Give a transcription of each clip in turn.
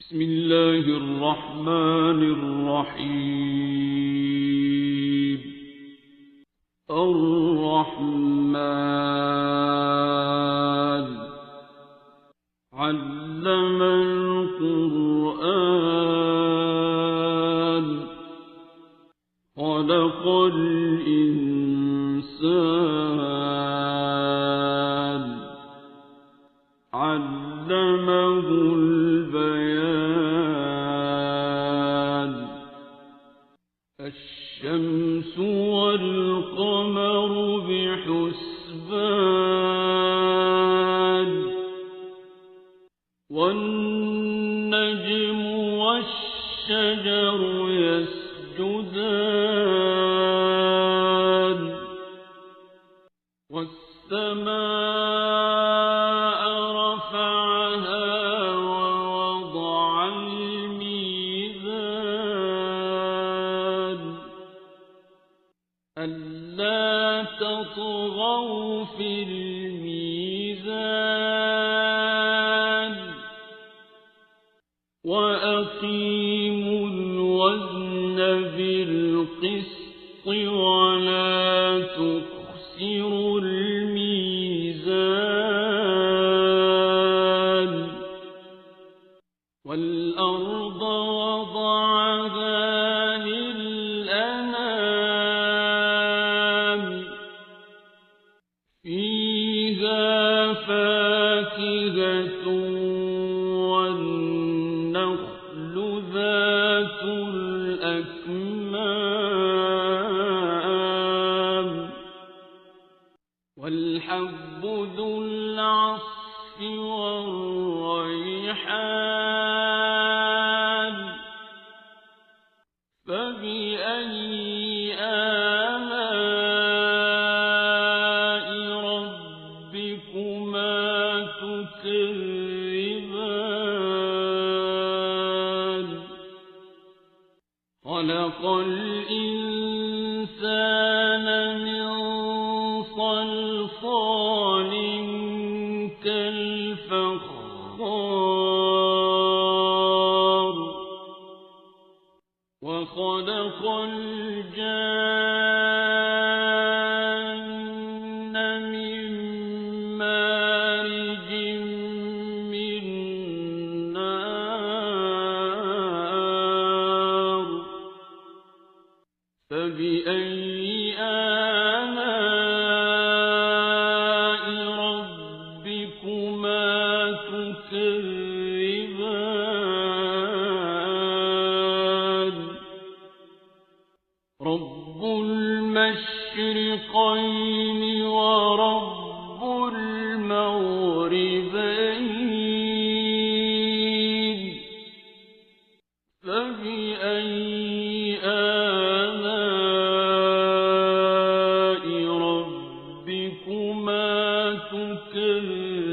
بسم الله الرحمن الرحيم. الرحمن علم القرآن خلق الإنسان علمه البيان. الشمس والقمر بحسبان والنجم والشجر يسجدان والسماء رفعها ووضع الميزان ألا تطغوا في الميزان وأقيموا الوزن بالقسط ولا تخسروا الميزان. والأرض وضعها للأنام فيها فاكهة والنخل ذات الأكمام والحب ذو العصف والريحان. فبأي آلاء ربكما تكذبان. خلق الإنسان من صلصال كالفخار وخلق الجان من مارج من نار. فبأي آلاء ربكما تكذبان. رب المشرقين ورب المغربين. فبأي آلاء ربكما تكذبان.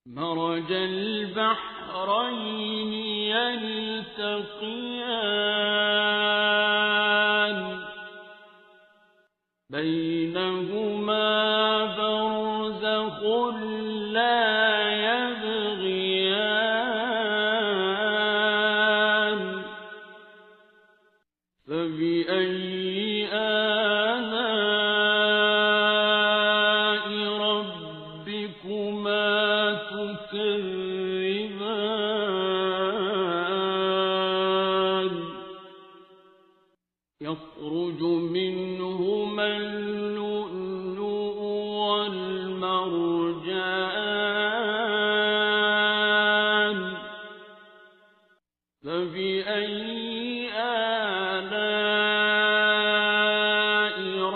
مرج البحرين يلتقيان بينهما برزخ لا يبغيان. فبأي آلاء ربكما تكذبان. يخرج منهما اللؤلؤ والمرجان. فبأي آلاء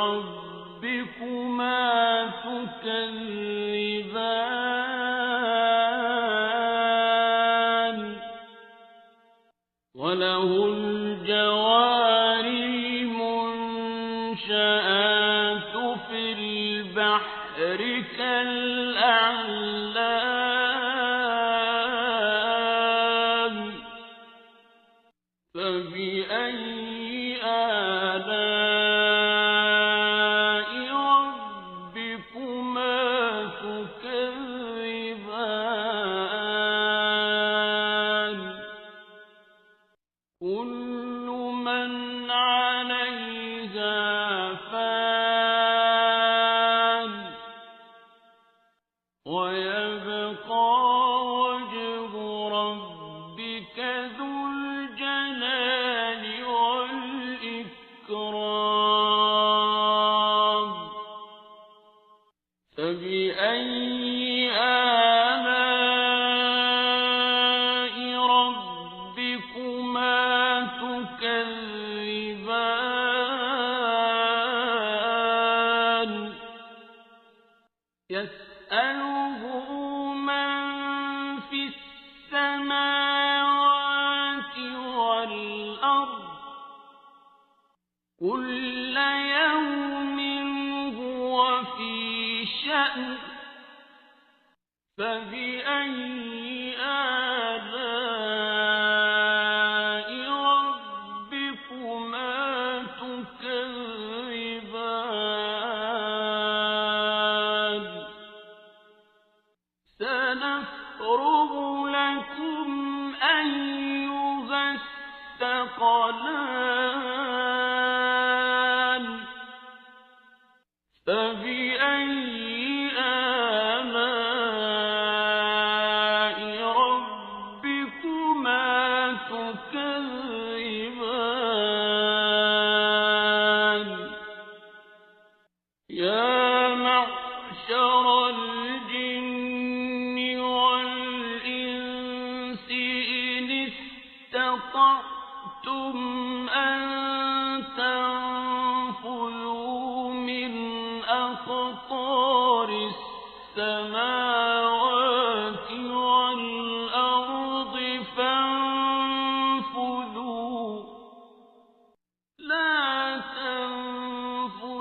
ربكما تكذبان. وله الجوار المنشآت في البحر كالأعلام. فبأي آلاء ربكما تكذبان. ويبقى وجه ربك ذو الجلال والإكرام فبأي آلاء ربكما تكذبان يسأله من في السماوات والأرض كل يوم هو في شأن فبأي آلاء ربكما تكذبان سنفرغ لكم أيها الثقلان فبأي آلاء ربكما تكذبان يا معشر الجن والإنس إن استطعتم أن تنفذوا من أقطار السماوات والأرض فانفذوا لا تنفذون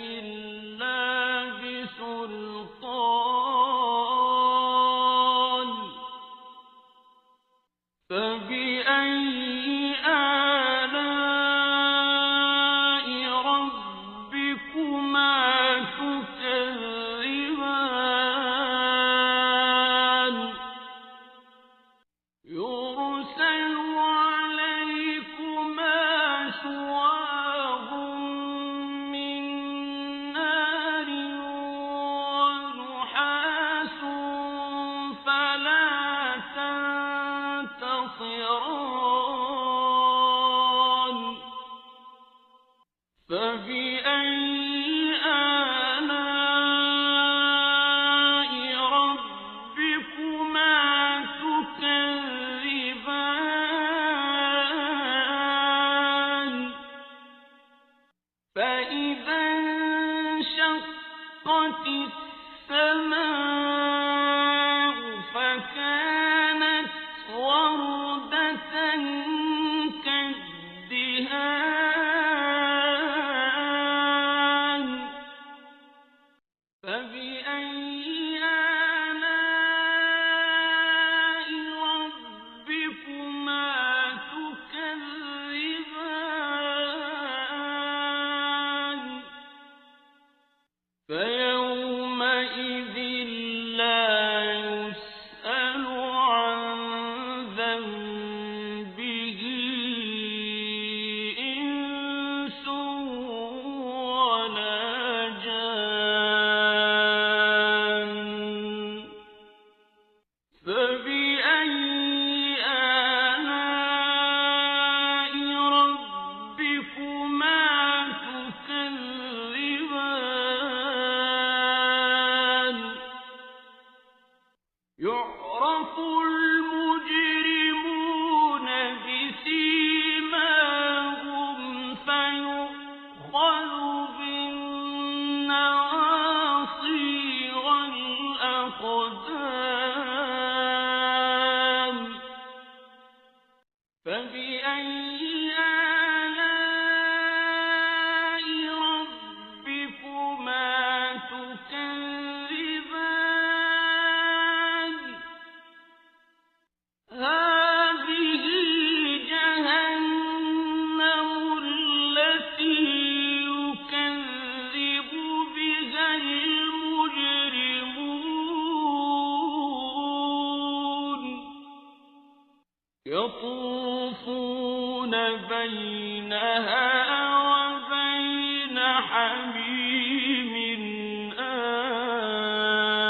إلا بسلطان فبأي آلاء ربكما تكذبان يرسل عليكما شواظ من نار ونحاس فلا تنتصران فبأي آلاء ربكما تكذبان فإذا انشقت السماء فكانت وردة كالدهان فبأي آلاء ربكما تكذبان فيومئذ لا يسأل عن ذنبه إنس ولا جان فبأي آلاء ربكما تكذبان يعرف المجرمون بسيماهم فيؤخذ بالنواصي والأقدام فبأي آلاء ربكما تكذبان هذه جهنم التي يكذب بها المجرمون يطوفون بينها وبين حميم آن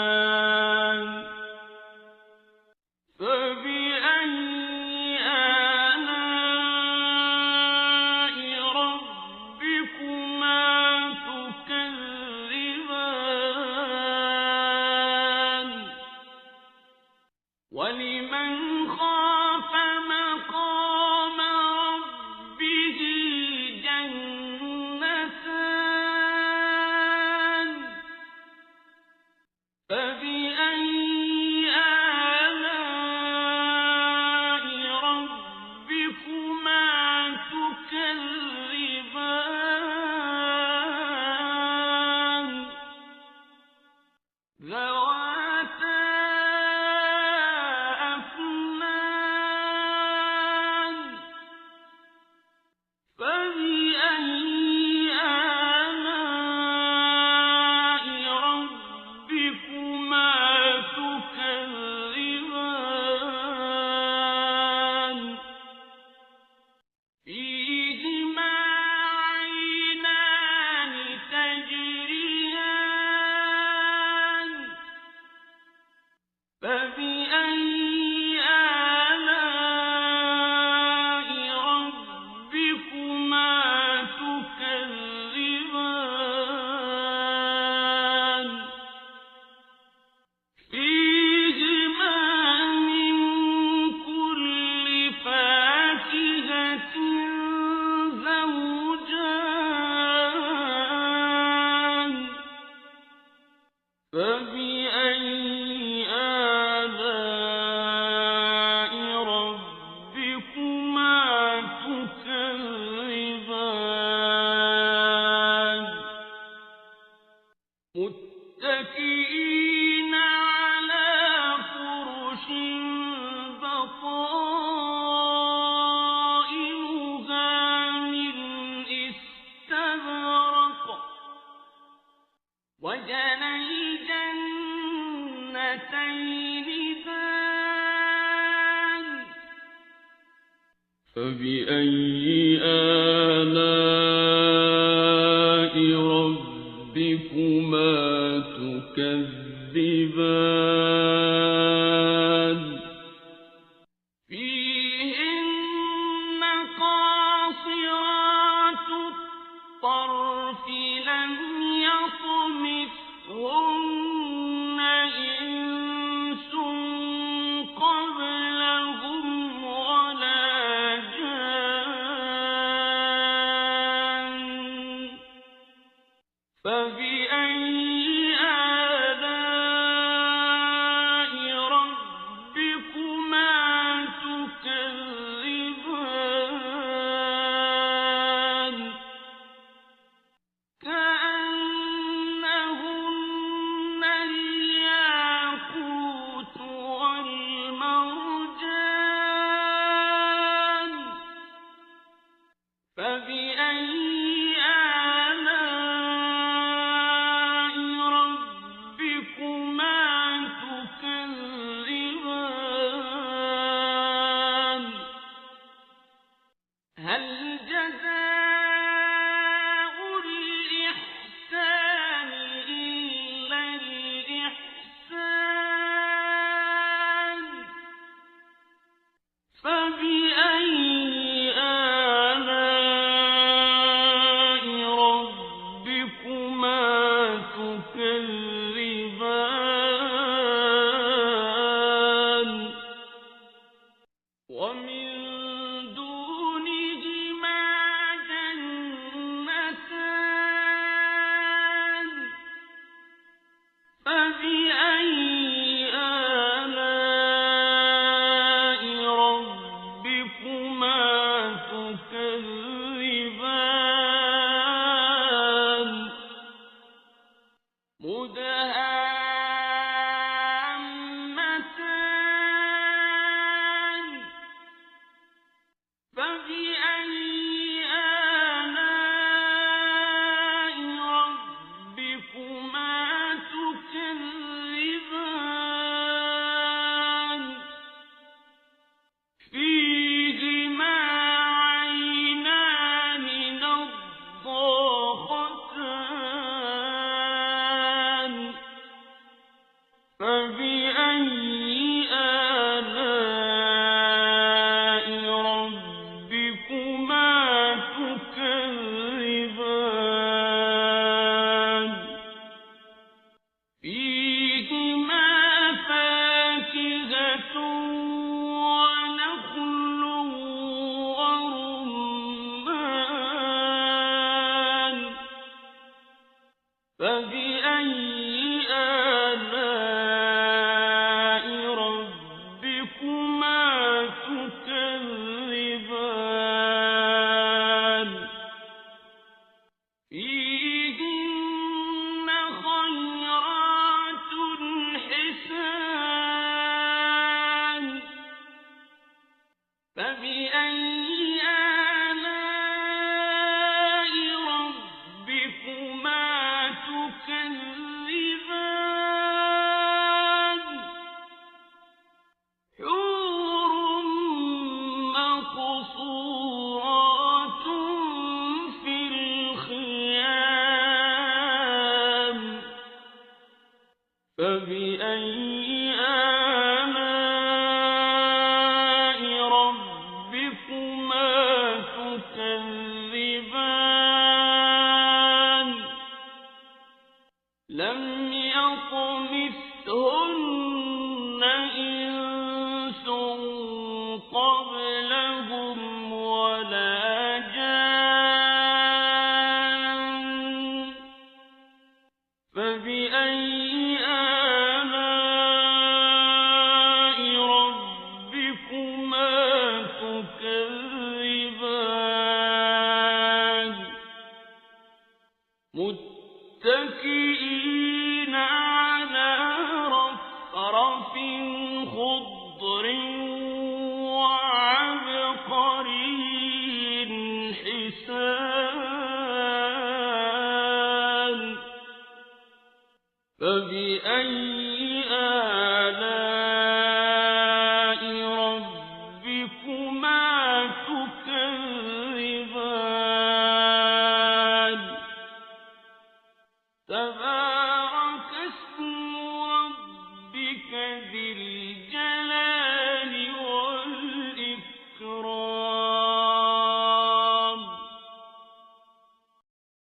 ذواتا أفنان فبأي آلاء ربكما تكذبان فيهما عينان تجريان فبأي آلاء ربكما تكذبان فيهما من كل فاكهة زوجان فبأي آلاء ربكما تكذبان متكئين على فرش بطائنها من استبرق وجنى الجنتين دان فبأي آلاء ربكما تكذبان فيهن قاصرات الطرف لم يطمثهن إنس قبلهم ولا جان فبأي آلاء ربكما تكذبان كأنهن الياقوت والمرجان فبأي آلاء ربكما تكذبان هل جزاء الإحسان إلا الإحسان فبأي آلاء ربكما تكذبان ومن دونهما جنتان فبأي آلاء ربكما تكذبان مدهامتان فبأي آلاء ربكما تكذبان فيهما عينان نضاختان فبأي آلاء ربكما تكذبان فيهما فاكهة ونخل ورمان فبأي آلاء ربكما تكذبان فيهن خيرات فبأي آلاء ربكما تكذبان لم يطمثهن إنس قبلهم ولا جان فبأي آلاء ربكما تكذبان متكئين على رفرف خضر وعبقري حسان فبأي آلاء ربكما تكذبان